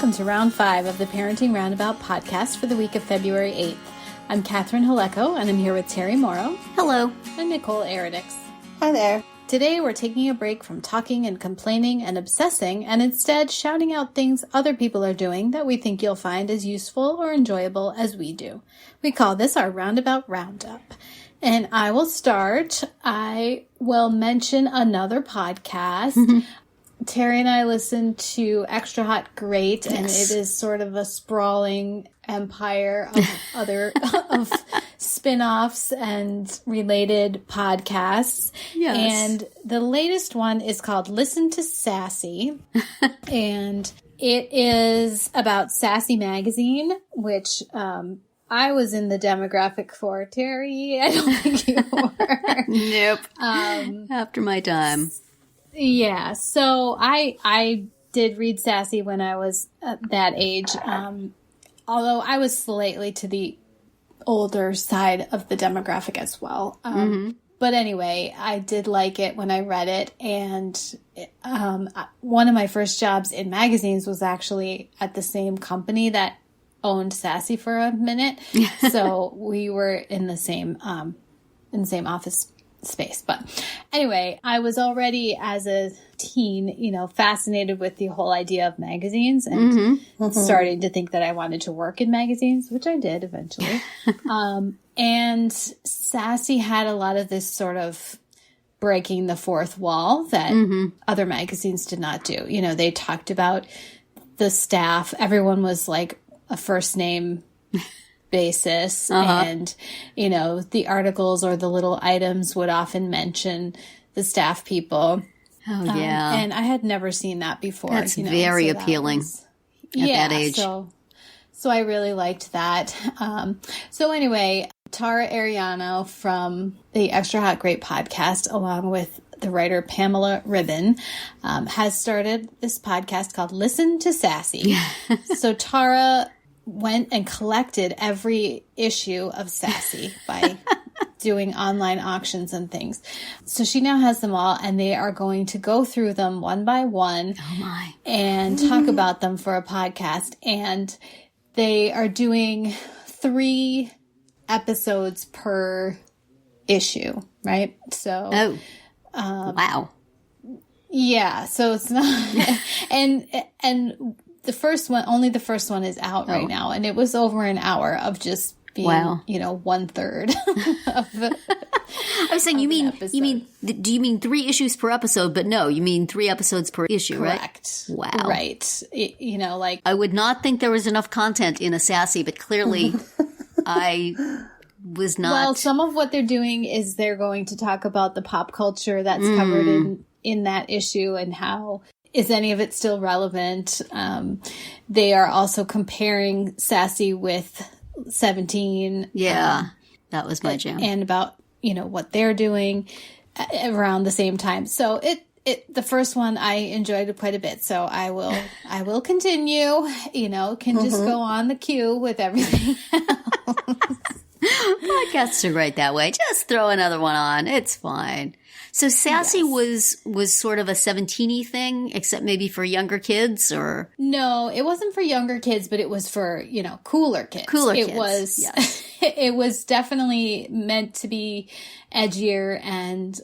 welcome to Round 5 of the Parenting Roundabout podcast for the week of February 8th. I'm Catherine Haleko, and I'm here with Terry Morrow. Hello. And Nicole Eridix. Hi there. Today we're taking a break from talking and complaining and obsessing, and instead shouting out things other people are doing that we think you'll find as useful or enjoyable as we do. We call this our Roundabout Roundup. And I will start. I will mention another podcast. Terry and I listened to Extra Hot Great, and it is sort of a sprawling empire of other of spin-offs and related podcasts. Yes. And the latest one is called Listen to Sassy. And it is about Sassy Magazine, which I was in the demographic for. Terry, I don't think you were. Nope. After my time. Yeah, so I did read Sassy when I was at that age, although I was slightly to the older side of the demographic as well. But anyway, I did like it when I read it, and one of my first jobs in magazines was actually at the same company that owned Sassy for a minute, so we were in the same office space. But anyway, I was already as a teen, fascinated with the whole idea of magazines and starting to think that I wanted to work in magazines, which I did eventually. And Sassy had a lot of this sort of breaking the fourth wall that other magazines did not do. They talked about the staff. Everyone was like a first name basis, and the articles or the little items would often mention the staff people. And I had never seen that before. That's very appealing at that age. So I really liked that. So anyway, Tara Ariano from the Extra Hot Great podcast, along with the writer Pamela Ribben, has started this podcast called Listen to Sassy. So Tara went and collected every issue of Sassy by doing online auctions and things. So she now has them all, and they are going to go through them one by one and talk about them for a podcast. And they are doing 3 episodes per issue, right? So, wow. Yeah, so it's not, and the first one is out right now, and it was over an hour of just being, 1/3 of the. I was saying, do you mean 3 issues per episode? But no, you mean 3 episodes per issue, Correct. Right? Wow. Right. I would not think there was enough content in a Sassy, but clearly I was not. Well, some of what they're doing is they're going to talk about the pop culture that's covered in that issue and how. Is any of it still relevant? They are also comparing Sassy with 17. Yeah, that was my jam. And about, what they're doing around the same time. So the first one I enjoyed it quite a bit. So I will continue, can just go on the queue with everything else. Podcasts are great that way. Just throw another one on. It's fine. So Sassy was sort of a 17-y thing, except maybe for younger kids, or? No, it wasn't for younger kids, but it was for, cooler kids. It was, yes. It was definitely meant to be edgier and,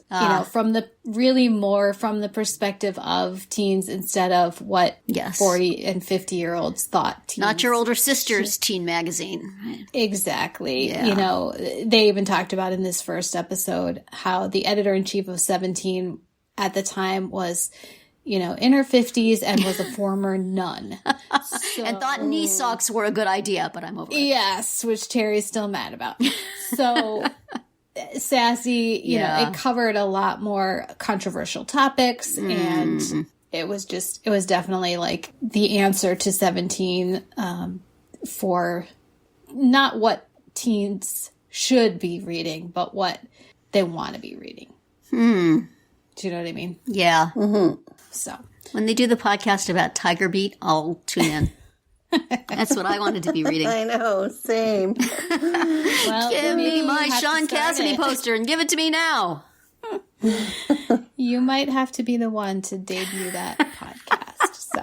from the perspective of teens instead of what 40 and 50-year-olds thought teens. Not your older sister's teen magazine. Right? Exactly. Yeah. They even talked about in this first episode how the editor-in-chief of 17 at the time was, in her 50s and was a former nun. And thought knee socks were a good idea, but I'm over it. Yes, which Terry's still mad about. So Sassy, it covered a lot more controversial topics, and it was definitely like the answer to 17 for not what teens should be reading, but what they want to be reading. Do you know what I mean? Yeah. So when they do the podcast about Tiger Beat, I'll tune in. That's what I wanted to be reading. I know, same. Well, give me my Sean Cassidy poster and give it to me now. You might have to be the one to debut that podcast.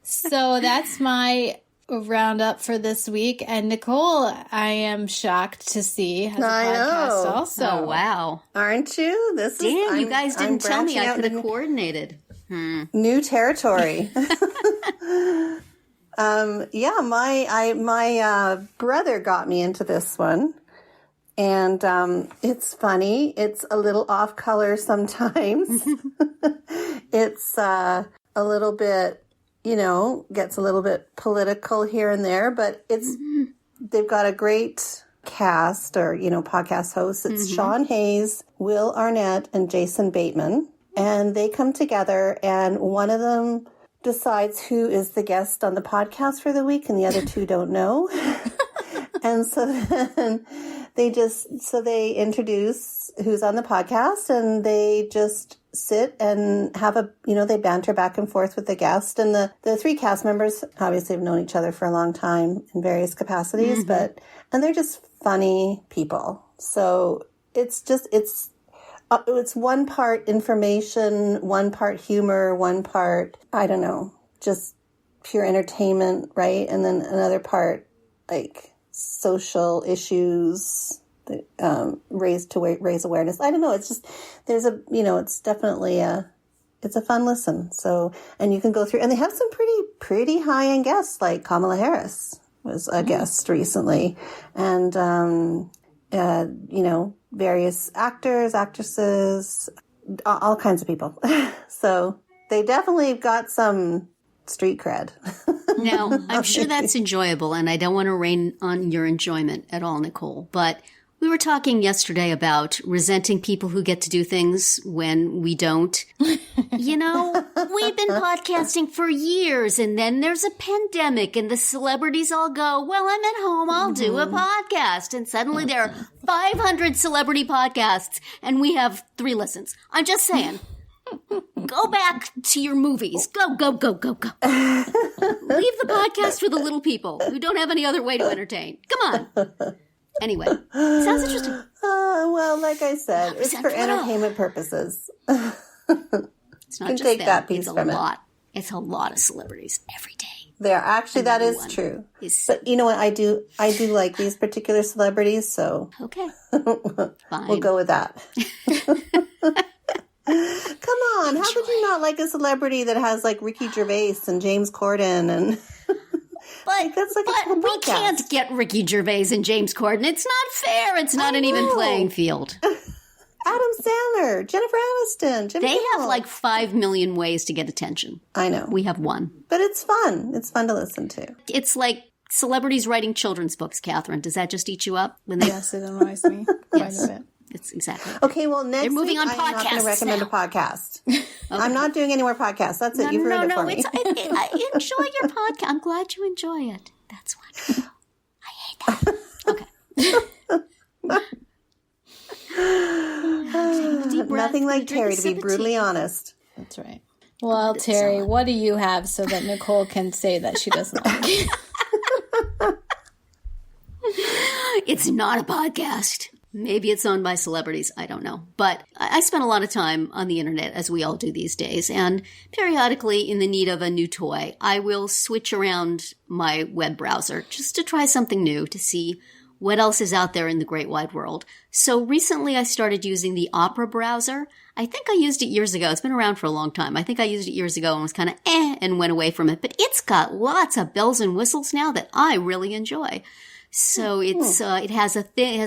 So that's my roundup for this week. And Nicole, I am shocked to see has a podcast also. Oh, wow. Aren't you? Damn, you guys didn't tell me I could have coordinated. New territory. Yeah, my brother got me into this one. And it's funny. It's a little off color sometimes. It's a little bit, gets a little bit political here and there, but they've got a great cast or, podcast hosts. It's Sean Hayes, Will Arnett, and Jason Bateman. And they come together and one of them decides who is the guest on the podcast for the week and the other two don't know. And so then they introduce who's on the podcast and they just sit and have they banter back and forth with the guest. And the three cast members obviously have known each other for a long time in various capacities, and they're just funny people. So it's one part information, one part humor, one part, I don't know, just pure entertainment, right? And then another part, like social issues that raise awareness. I don't know. It's just, it's definitely it's a fun listen. So, and you can go through, and they have some pretty high-end guests, like Kamala Harris was a guest recently. And, various actors, actresses, all kinds of people. So they definitely got some street cred. Now, I'm sure that's enjoyable, and I don't want to rain on your enjoyment at all, Nicole, but we were talking yesterday about resenting people who get to do things when we don't. We've been podcasting for years, and then there's a pandemic, and the celebrities all go, well, I'm at home, I'll do a podcast. And suddenly there are 500 celebrity podcasts, and we have 3 listens. I'm just saying. Go back to your movies. Go. Leave the podcast for the little people who don't have any other way to entertain. Come on. Anyway, sounds interesting. Well, like I said, it's for entertainment purposes. It's not you can just take them. that piece It's from it. It's a lot of celebrities every day. There, actually, that is true. But you know what? I do like these particular celebrities, so okay, fine. We'll go with that. Come on, how could you not like a celebrity that has like Ricky Gervais and James Corden and? But we can't get Ricky Gervais and James Corden. It's not fair. It's not an even playing field. Adam Sandler, Jennifer Aniston, Jimmy They Kimmel. have like 5 million ways to get attention. I know. We have one. But it's fun. It's fun to listen to. It's like celebrities writing children's books, Catherine. Does that just eat you up? Yes, it annoys me quite a bit. It's exactly. Okay, well, next They're moving week, on I'm not going to recommend now. a podcast. Okay. I'm not doing any more podcasts. That's it. You've ruined it for me. I enjoy your podcast. I'm glad you enjoy it. That's wonderful. I hate that. Okay. Nothing like Terry, to be brutally honest. That's right. Well, Terry, what do you have so that Nicole can say that she doesn't like it? It's not a podcast. Maybe it's owned by celebrities. I don't know. But I spend a lot of time on the internet, as we all do these days. And periodically, in the need of a new toy, I will switch around my web browser just to try something new, to see what else is out there in the great wide world. So recently, I started using the Opera browser. I think I used it years ago. It's been around for a long time. I think I used it years ago and was kind of and went away from it. But it's got lots of bells and whistles now that I really enjoy. So it has a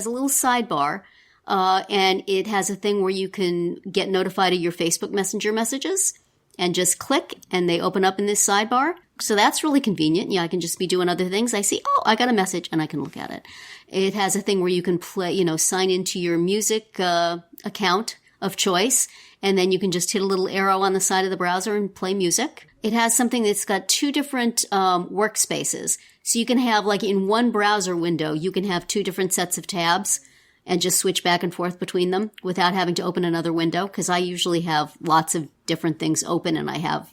little sidebar, and it has a thing where you can get notified of your Facebook Messenger messages and just click and they open up in this sidebar. So that's really convenient. Yeah, I can just be doing other things. I see, I got a message and I can look at it. It has a thing where you can play, sign into your music account of choice, and then you can just hit a little arrow on the side of the browser and play music. It has something that's got 2 different workspaces. So you can have, like, in one browser window, you can have 2 different sets of tabs and just switch back and forth between them without having to open another window. Because I usually have lots of different things open, and I have,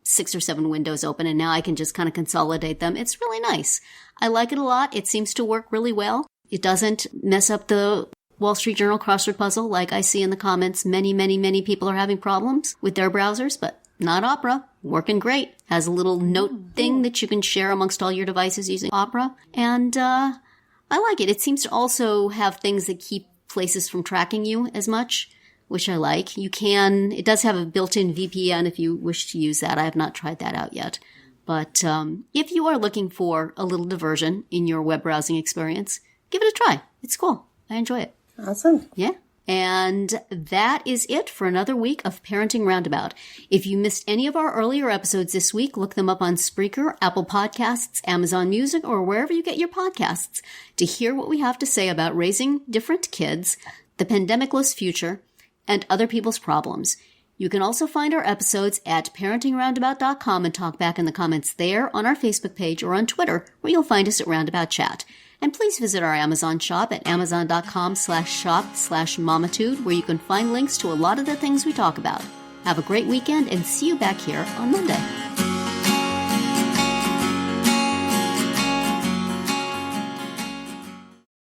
6 or 7 windows open, and now I can just kind of consolidate them. It's really nice. I like it a lot. It seems to work really well. It doesn't mess up the Wall Street Journal crossword puzzle like I see in the comments. Many, many, many people are having problems with their browsers, but not Opera. Working great. Has a little note thing that you can share amongst all your devices using Opera. And I like it. It seems to also have things that keep places from tracking you as much, which I like. It does have a built-in VPN if you wish to use that. I have not tried that out yet. But if you are looking for a little diversion in your web browsing experience, give it a try. It's cool. I enjoy it. Awesome. Yeah. And that is it for another week of Parenting Roundabout. If you missed any of our earlier episodes this week, look them up on Spreaker, Apple Podcasts, Amazon Music, or wherever you get your podcasts to hear what we have to say about raising different kids, the pandemicless future, and other people's problems. You can also find our episodes at parentingroundabout.com and talk back in the comments there, on our Facebook page, or on Twitter, where you'll find us at Roundabout Chat. And please visit our Amazon shop at amazon.com/shop/mamitude, where you can find links to a lot of the things we talk about. Have a great weekend and see you back here on Monday.